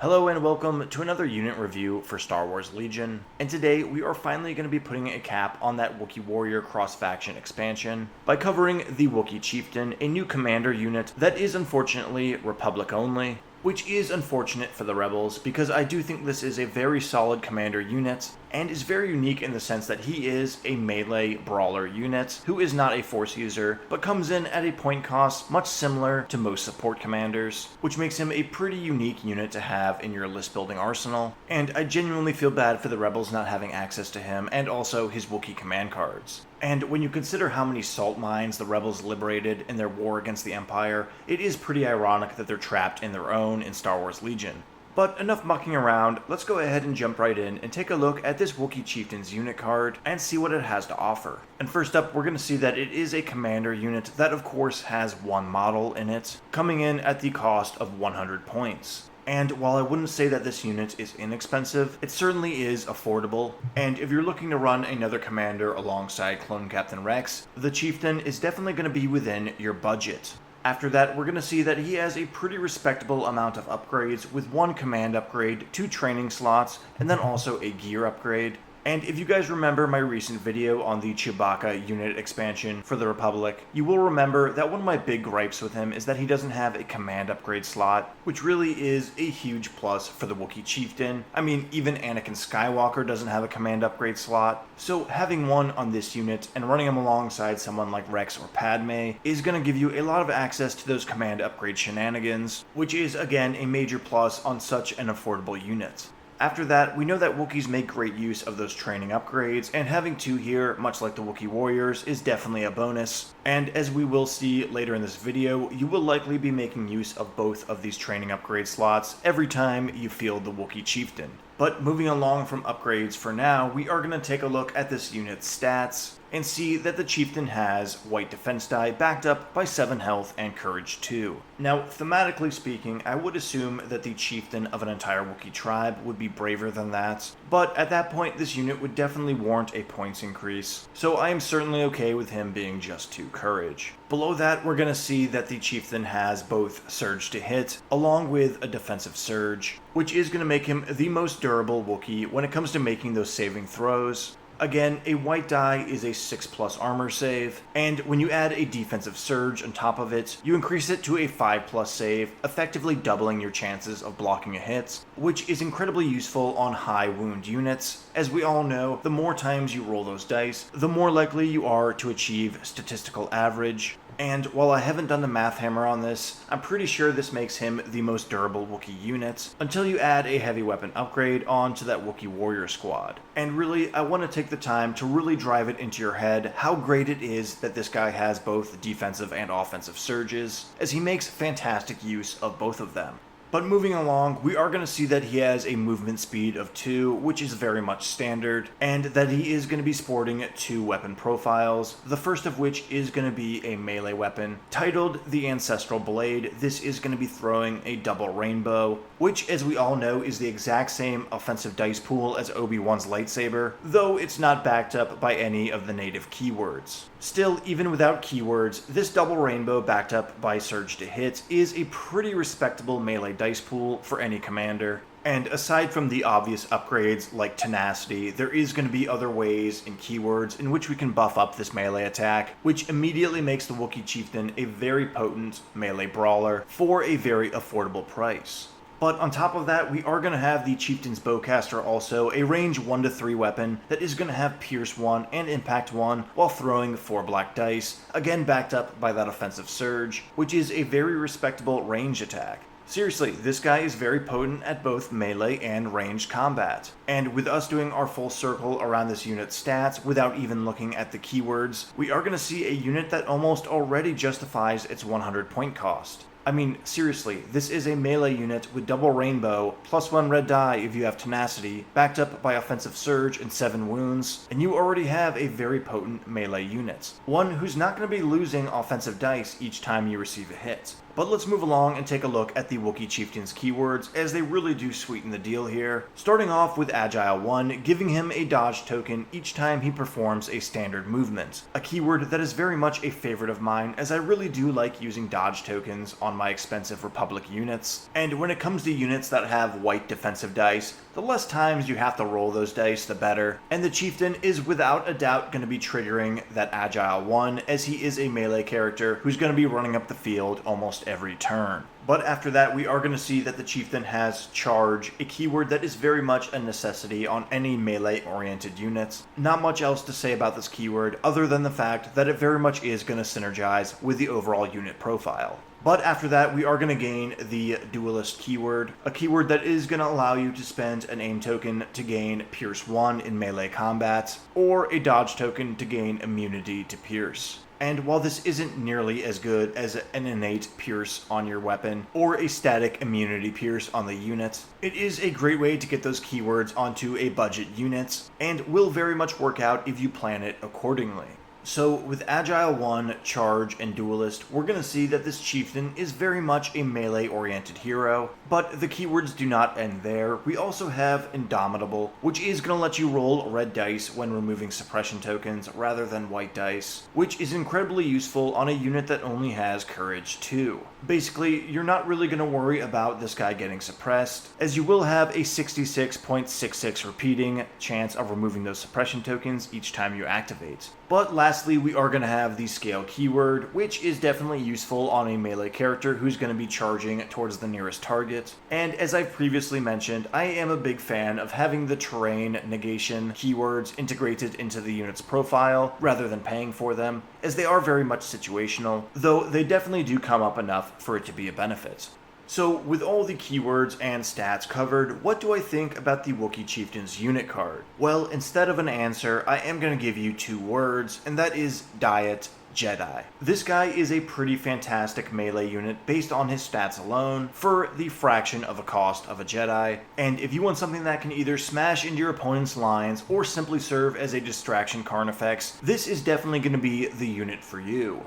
Hello and welcome to another unit review for Star Wars Legion, and today we are finally going to be putting a cap on that Wookiee Warrior cross-faction expansion by covering the Wookie Chieftain, a new commander unit that is unfortunately Republic only, which is unfortunate for the Rebels because I do think this is a very solid commander unit and is very unique in the sense that he is a melee brawler unit who is not a force user but comes in at a point cost much similar to most support commanders, which makes him a pretty unique unit to have in your list building arsenal, and I genuinely feel bad for the Rebels not having access to him and also his Wookiee command cards. And when you consider how many salt mines the Rebels liberated in their war against the Empire, it is pretty ironic that they're trapped in their own in Star Wars Legion. But enough mucking around, let's go ahead and jump right in and take a look at this Wookie Chieftain's unit card and see what it has to offer. And first up, we're going to see that it is a commander unit that of course has one model in it, coming in at the cost of 100 points. And while I wouldn't say that this unit is inexpensive, it certainly is affordable, and if you're looking to run another commander alongside Clone Captain Rex, the Chieftain is definitely going to be within your budget. After that, we're going to see that he has a pretty respectable amount of upgrades with one command upgrade, 2 training slots, and then also a gear upgrade. And if you guys remember my recent video on the Chewbacca unit expansion for the Republic, you will remember that one of my big gripes with him is that he doesn't have a command upgrade slot, which really is a huge plus for the Wookie Chieftain. I mean, even Anakin Skywalker doesn't have a command upgrade slot, so having one on this unit and running him alongside someone like Rex or Padme is going to give you a lot of access to those command upgrade shenanigans, which is again a major plus on such an affordable unit. After that, we know that Wookiees make great use of those training upgrades, and having 2 here, much like the Wookiee Warriors, is definitely a bonus. And as we will see later in this video, you will likely be making use of both of these training upgrade slots every time you field the Wookie Chieftain. But moving along from upgrades for now, we are going to take a look at this unit's stats and see that the Chieftain has white defense die backed up by 7 health and courage 2. Now, thematically speaking, I would assume that the Chieftain of an entire Wookiee tribe would be braver than that, but at that point this unit would definitely warrant a points increase, so I am certainly okay with him being just 2 courage. Below that, we're going to see that the Chieftain has both surge to hit, along with a defensive surge, which is going to make him the most durable Wookiee when it comes to making those saving throws. Again, a white die is a 6+ armor save, and when you add a defensive surge on top of it, you increase it to a 5+ save, effectively doubling your chances of blocking a hit, which is incredibly useful on high wound units. As we all know, the more times you roll those dice, the more likely you are to achieve statistical average. And while I haven't done the math hammer on this, I'm pretty sure this makes him the most durable Wookiee unit, until you add a heavy weapon upgrade onto that Wookiee Warrior squad. And really, I want to take the time to really drive it into your head how great it is that this guy has both defensive and offensive surges, as he makes fantastic use of both of them. But moving along, we are going to see that he has a movement speed of 2, which is very much standard, and that he is going to be sporting 2 weapon profiles, the first of which is going to be a melee weapon. Titled the Ancestral Blade, this is going to be throwing a double rainbow, which as we all know is the exact same offensive dice pool as Obi-Wan's lightsaber, though it's not backed up by any of the native keywords. Still, even without keywords, this double rainbow backed up by surge to hit is a pretty respectable melee dice pool for any commander. And aside from the obvious upgrades like tenacity, there is going to be other ways in keywords in which we can buff up this melee attack, which immediately makes the Wookie Chieftain a very potent melee brawler for a very affordable price. But on top of that, we are going to have the Chieftain's Bowcaster also, a range 1 to 3 weapon that is going to have Pierce 1 and Impact 1 while throwing 4 black dice, again backed up by that offensive surge, which is a very respectable range attack. Seriously, this guy is very potent at both melee and ranged combat. And with us doing our full circle around this unit's stats without even looking at the keywords, we are going to see a unit that almost already justifies its 100 point cost. I mean, seriously, this is a melee unit with double rainbow, +1 red die if you have tenacity, backed up by offensive surge and 7 wounds, and you already have a very potent melee unit. One who's not going to be losing offensive dice each time you receive a hit. But let's move along and take a look at the Wookie Chieftain's keywords, as they really do sweeten the deal here. Starting off with Agile 1, giving him a dodge token each time he performs a standard movement. A keyword that is very much a favorite of mine, as I really do like using dodge tokens on my expensive Republic units. And when it comes to units that have white defensive dice, the less times you have to roll those dice, the better. And the Chieftain is without a doubt going to be triggering that Agile 1, as he is a melee character who's going to be running up the field almost every turn. But after that, we are going to see that the Chieftain has Charge, a keyword that is very much a necessity on any melee-oriented units. Not much else to say about this keyword, other than the fact that it very much is going to synergize with the overall unit profile. But after that, we are going to gain the Duelist keyword, a keyword that is going to allow you to spend an aim token to gain Pierce 1 in melee combat, or a dodge token to gain immunity to Pierce. And while this isn't nearly as good as an innate Pierce on your weapon, or a static immunity Pierce on the unit, it is a great way to get those keywords onto a budget unit, and will very much work out if you plan it accordingly. So with Agile 1, Charge, and Duelist, we're going to see that this Chieftain is very much a melee-oriented hero, but the keywords do not end there. We also have Indomitable, which is going to let you roll red dice when removing suppression tokens rather than white dice, which is incredibly useful on a unit that only has Courage 2. Basically, you're not really going to worry about this guy getting suppressed, as you will have a 66.66 repeating chance of removing those suppression tokens each time you activate. But lastly, we are going to have the Scale keyword, which is definitely useful on a melee character who's going to be charging towards the nearest target. And as I've previously mentioned, I am a big fan of having the terrain negation keywords integrated into the unit's profile rather than paying for them, as they are very much situational, though they definitely do come up enough for it to be a benefit. So with all the keywords and stats covered, what do I think about the Wookie Chieftain's unit card? Well, instead of an answer, I am going to give you two words, and that is Diet Jedi. This guy is a pretty fantastic melee unit based on his stats alone for the fraction of a cost of a Jedi, and if you want something that can either smash into your opponent's lines or simply serve as a distraction Carnifex, this is definitely going to be the unit for you.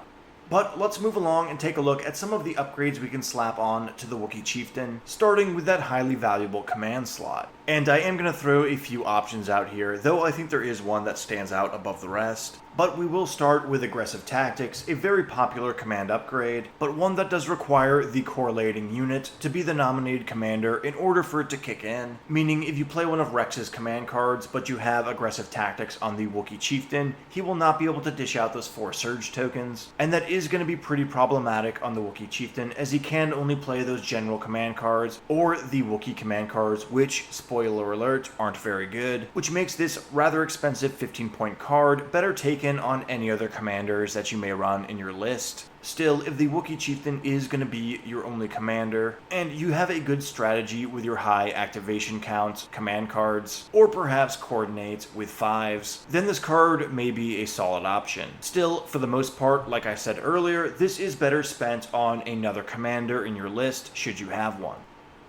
But let's move along and take a look at some of the upgrades we can slap on to the Wookie Chieftain, starting with that highly valuable command slot. And I am going to throw a few options out here, though I think there is one that stands out above the rest. But we will start with Aggressive Tactics, a very popular command upgrade, but one that does require the correlating unit to be the nominated commander in order for it to kick in. Meaning, if you play one of Rex's command cards, but you have Aggressive Tactics on the Wookie Chieftain, he will not be able to dish out those 4 Surge tokens, and that is going to be pretty problematic on the Wookie Chieftain, as he can only play those general command cards, or the Wookie command cards, which, spoiler alert, aren't very good, which makes this rather expensive 15-point card better taken on any other commanders that you may run in your list. Still, if the Wookie Chieftain is going to be your only commander, and you have a good strategy with your high activation count command cards, or perhaps coordinate with 5s, then this card may be a solid option. Still, for the most part, like I said earlier, this is better spent on another commander in your list, should you have one.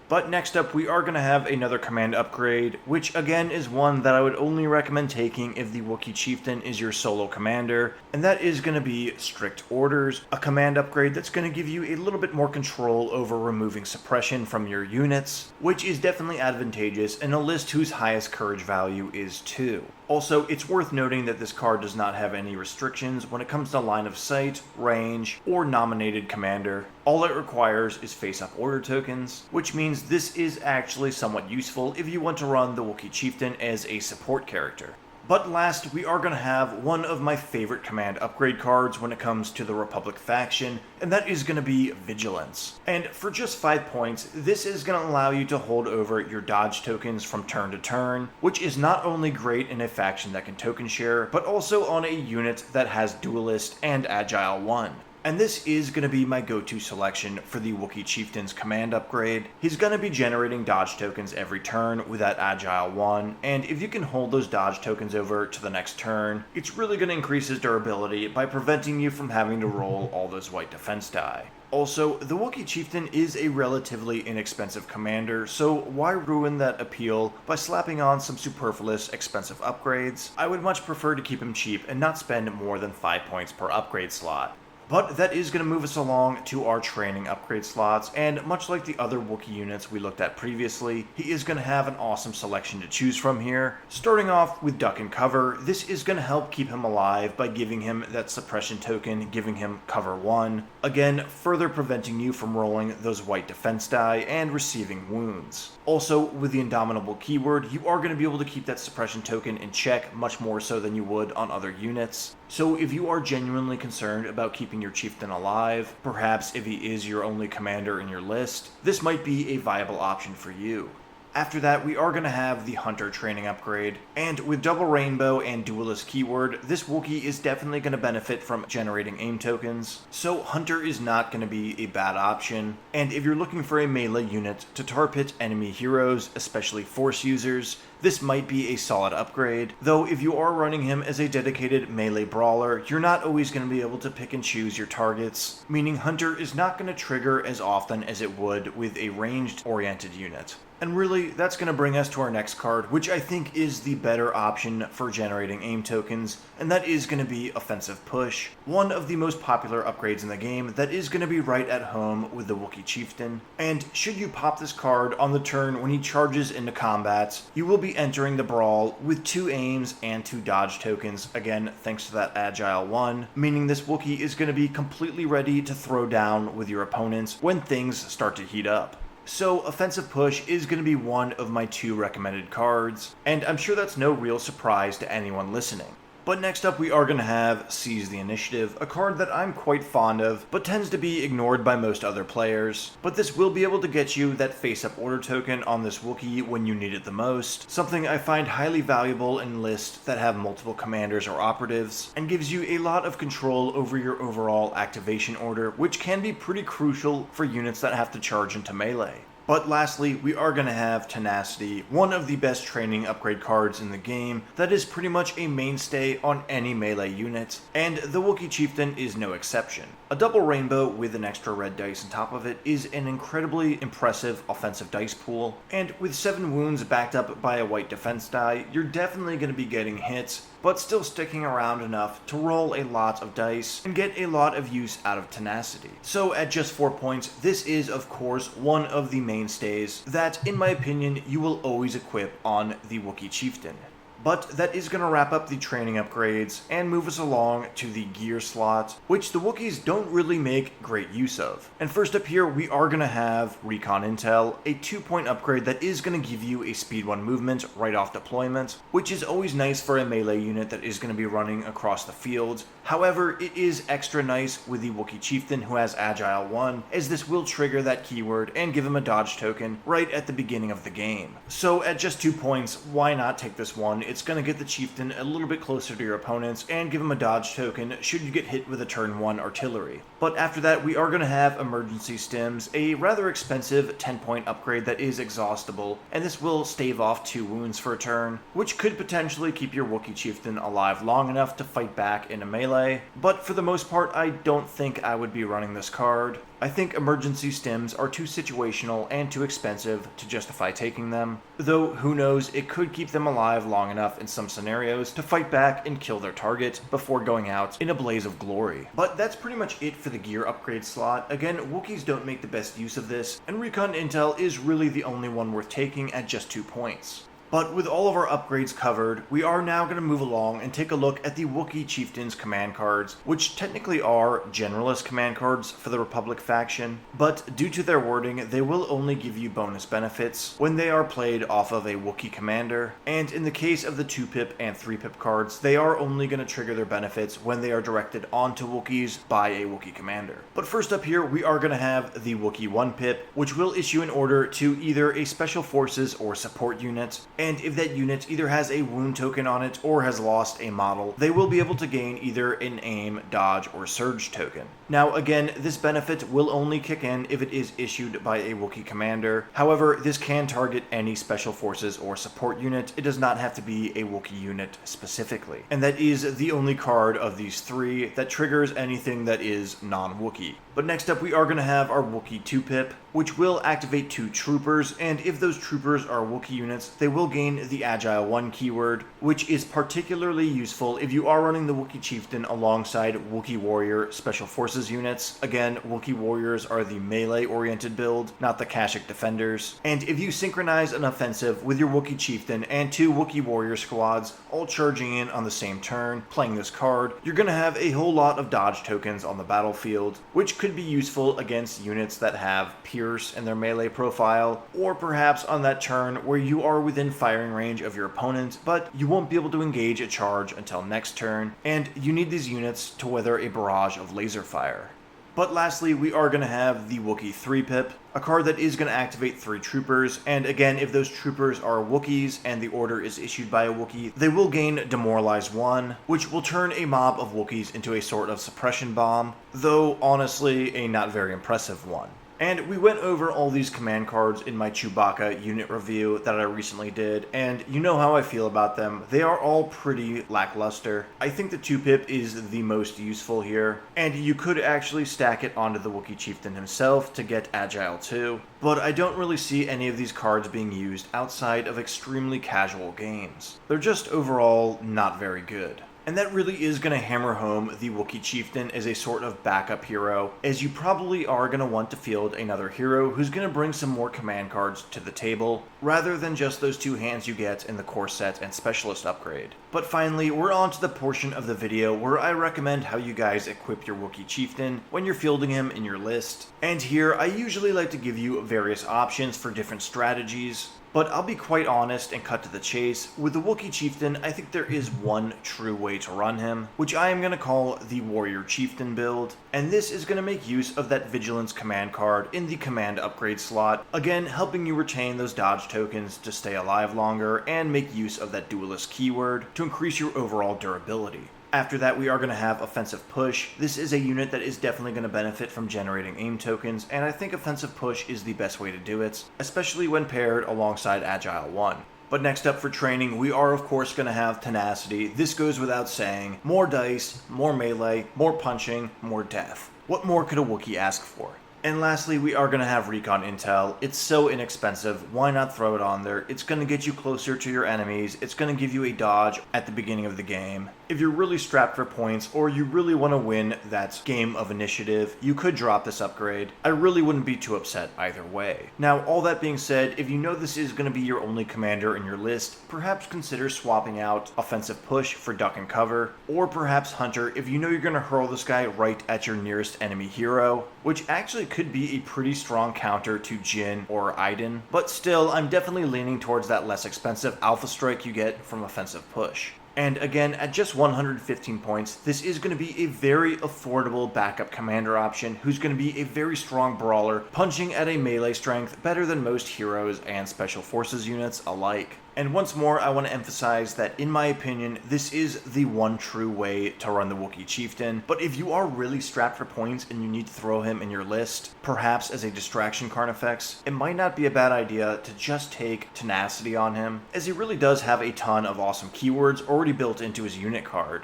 But next up, we are going to have another command upgrade, which again is one that I would only recommend taking if the Wookie Chieftain is your solo commander, and that is going to be Strict Orders, a command upgrade that's going to give you a little bit more control over removing suppression from your units, which is definitely advantageous in a list whose highest courage value is 2. Also, it's worth noting that this card does not have any restrictions when it comes to line of sight, range, or nominated commander. All it requires is face-up order tokens, which means this is actually somewhat useful if you want to run the Wookie Chieftain as a support character. But last, we are going to have one of my favorite command upgrade cards when it comes to the Republic faction, and that is going to be Vigilance. And for just 5 points, this is going to allow you to hold over your dodge tokens from turn to turn, which is not only great in a faction that can token share, but also on a unit that has Duelist and Agile 1. And this is going to be my go-to selection for the Wookie Chieftain's command upgrade. He's going to be generating dodge tokens every turn with that Agile 1, and if you can hold those dodge tokens over to the next turn, it's really going to increase his durability by preventing you from having to roll all those white defense die. Also, the Wookie Chieftain is a relatively inexpensive commander, so why ruin that appeal by slapping on some superfluous expensive upgrades? I would much prefer to keep him cheap and not spend more than 5 points per upgrade slot. But that is going to move us along to our training upgrade slots, and much like the other Wookiee units we looked at previously, he is going to have an awesome selection to choose from here. Starting off with Duck and Cover, this is going to help keep him alive by giving him that suppression token, giving him cover 1, again further preventing you from rolling those white defense die and receiving wounds. Also, with the Indomitable keyword, you are going to be able to keep that suppression token in check much more so than you would on other units. So if you are genuinely concerned about keeping your chieftain alive, perhaps if he is your only commander in your list, this might be a viable option for you. After that, we are going to have the Hunter training upgrade, and with Double Rainbow and Duelist keyword, this Wookiee is definitely going to benefit from generating aim tokens, so Hunter is not going to be a bad option. And if you're looking for a melee unit to tar pit enemy heroes, especially Force users, this might be a solid upgrade, though if you are running him as a dedicated melee brawler, you're not always going to be able to pick and choose your targets, meaning Hunter is not going to trigger as often as it would with a ranged-oriented unit. And really, that's going to bring us to our next card, which I think is the better option for generating aim tokens, and that is going to be Offensive Push, one of the most popular upgrades in the game that is going to be right at home with the Wookie Chieftain. And should you pop this card on the turn when he charges into combat, you will be entering the brawl with 2 aims and 2 dodge tokens, again thanks to that Agile 1, meaning this Wookiee is going to be completely ready to throw down with your opponents when things start to heat up. So Offensive Push is going to be one of my 2 recommended cards, and I'm sure that's no real surprise to anyone listening. But next up we are going to have Seize the Initiative, a card that I'm quite fond of, but tends to be ignored by most other players. But this will be able to get you that face-up order token on this Wookiee when you need it the most, something I find highly valuable in lists that have multiple commanders or operatives, and gives you a lot of control over your overall activation order, which can be pretty crucial for units that have to charge into melee. But lastly, we are going to have Tenacity, one of the best training upgrade cards in the game that is pretty much a mainstay on any melee unit, and the Wookie Chieftain is no exception. A double rainbow with an extra red dice on top of it is an incredibly impressive offensive dice pool, and with 7 wounds backed up by a white defense die, you're definitely going to be getting hits, but still sticking around enough to roll a lot of dice and get a lot of use out of Tenacity. So at just 4 points, this is of course one of the mainstays that, in my opinion, you will always equip on the Wookie Chieftain. But that is going to wrap up the training upgrades and move us along to the gear slot, which the Wookiees don't really make great use of. And first up here, we are going to have Recon Intel, a 2-point upgrade that is going to give you a speed 1 movement right off deployment, which is always nice for a melee unit that is going to be running across the field. However, it is extra nice with the Wookie Chieftain who has Agile 1, as this will trigger that keyword and give him a dodge token right at the beginning of the game. So at just 2 points, why not take this one? It's going to get the Chieftain a little bit closer to your opponents and give him a dodge token should you get hit with a turn 1 artillery. But after that, we are going to have Emergency Stims, a rather expensive 10-point upgrade that is exhaustible, and this will stave off 2 wounds for a turn, which could potentially keep your Wookie Chieftain alive long enough to fight back in a melee. But for the most part, I don't think I would be running this card. I think Emergency Stims are too situational and too expensive to justify taking them, though who knows, it could keep them alive long enough in some scenarios to fight back and kill their target before going out in a blaze of glory. But that's pretty much it for the gear upgrade slot. Again, Wookiees don't make the best use of this, and Recon Intel is really the only one worth taking at just 2 points. But with all of our upgrades covered, we are now going to move along and take a look at the Wookie Chieftain's command cards, which technically are generalist command cards for the Republic faction, but due to their wording, they will only give you bonus benefits when they are played off of a Wookie commander, and in the case of the 2-pip and 3-pip cards, they are only going to trigger their benefits when they are directed onto Wookiees by a Wookie commander. But first up here, we are going to have the Wookie 1-pip, which will issue an order to either a Special Forces or support unit, and if that unit either has a wound token on it or has lost a model, they will be able to gain either an aim, dodge, or surge token. Now again, this benefit will only kick in if it is issued by a Wookie commander. However, this can target any Special Forces or support unit. It does not have to be a Wookie unit specifically. And that is the only card of these 3 that triggers anything that is non-Wookie. But next up, we are going to have our Wookie 2-pip, which will activate 2 troopers, and if those troopers are Wookie units, they will gain the Agile 1 keyword, which is particularly useful if you are running the Wookie Chieftain alongside Wookie Warrior Special Forces units. Again, Wookie Warriors are the melee-oriented build, not the Kashyyyk defenders. And if you synchronize an offensive with your Wookie Chieftain and 2 Wookie Warrior squads all charging in on the same turn, playing this card, you're going to have a whole lot of dodge tokens on the battlefield, which could be useful against units that have Pierce in their melee profile, or perhaps on that turn where you are within firing range of your opponent, but you won't be able to engage a charge until next turn, and you need these units to weather a barrage of laser fire. But lastly, we are going to have the Wookie 3-pip, a card that is going to activate 3 troopers, and again, if those troopers are Wookiees and the order is issued by a Wookiee, they will gain Demoralize 1, which will turn a mob of Wookiees into a sort of suppression bomb, though honestly a not very impressive one. And we went over all these command cards in my Chewbacca unit review that I recently did, and you know how I feel about them. They are all pretty lackluster. I think the 2-pip is the most useful here, and you could actually stack it onto the Wookie Chieftain himself to get Agile 2, but I don't really see any of these cards being used outside of extremely casual games. They're just overall not very good. And that really is going to hammer home the Wookie Chieftain as a sort of backup hero, as you probably are going to want to field another hero who's going to bring some more command cards to the table, rather than just those 2 hands you get in the core set and specialist upgrade. But finally, we're on to the portion of the video where I recommend how you guys equip your Wookie Chieftain when you're fielding him in your list. And here, I usually like to give you various options for different strategies. But I'll be quite honest and cut to the chase. With the Wookie Chieftain, I think there is one true way to run him, which I am going to call the Warrior Chieftain build. And this is going to make use of that Vigilance command card in the command upgrade slot, again helping you retain those dodge tokens to stay alive longer and make use of that Duelist keyword to increase your overall durability. After that, we are going to have Offensive Push. This is a unit that is definitely going to benefit from generating aim tokens, and I think Offensive Push is the best way to do it, especially when paired alongside Agile 1. But next up for training, we are of course going to have Tenacity. This goes without saying. More dice, more melee, more punching, more death. What more could a Wookiee ask for? And lastly, we are going to have Recon Intel. It's so inexpensive, why not throw it on there? It's going to get you closer to your enemies, it's going to give you a dodge at the beginning of the game. If you're really strapped for points, or you really want to win that game of initiative, you could drop this upgrade. I really wouldn't be too upset either way. Now, all that being said, if you know this is going to be your only commander in your list, perhaps consider swapping out Offensive Push for Duck and Cover, or perhaps Hunter if you know you're going to hurl this guy right at your nearest enemy hero, which actually could be a pretty strong counter to Jin or Iden, but still, I'm definitely leaning towards that less expensive Alpha Strike you get from Offensive Push. And again, at just 115 points, this is going to be a very affordable backup commander option who's going to be a very strong brawler, punching at a melee strength better than most heroes and special forces units alike. And once more, I want to emphasize that, in my opinion, this is the one true way to run the Wookie Chieftain. But if you are really strapped for points and you need to throw him in your list, perhaps as a distraction Carnifex, it might not be a bad idea to just take Tenacity on him, as he really does have a ton of awesome keywords already built into his unit card.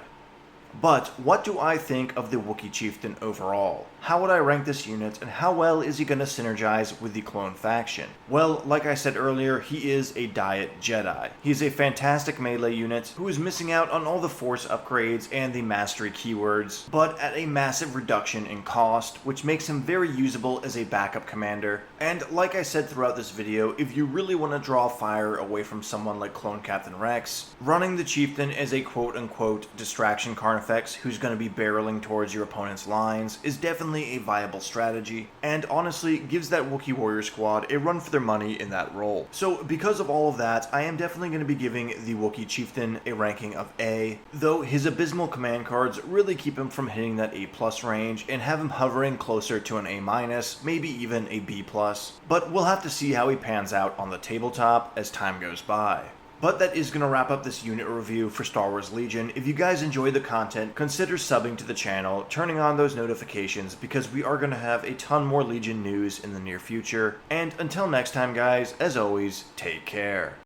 But what do I think of the Wookie Chieftain overall? How would I rank this unit, and how well is he going to synergize with the clone faction? Well, like I said earlier, he is a Diet Jedi. He's a fantastic melee unit who is missing out on all the force upgrades and the mastery keywords, but at a massive reduction in cost, which makes him very usable as a backup commander. And like I said throughout this video, if you really want to draw fire away from someone like Clone Captain Rex, running the Chieftain as a quote-unquote distraction Carnifex who's going to be barreling towards your opponent's lines is definitely a viable strategy, and honestly gives that Wookiee Warrior squad a run for their money in that role. So because of all of that, I am definitely going to be giving the Wookie Chieftain a ranking of A, though his abysmal command cards really keep him from hitting that A+ range and have him hovering closer to an A-, maybe even a B+. But we'll have to see how he pans out on the tabletop as time goes by. But that is going to wrap up this unit review for Star Wars Legion. If you guys enjoyed the content, consider subbing to the channel, turning on those notifications, because we are going to have a ton more Legion news in the near future. And until next time guys, as always, take care.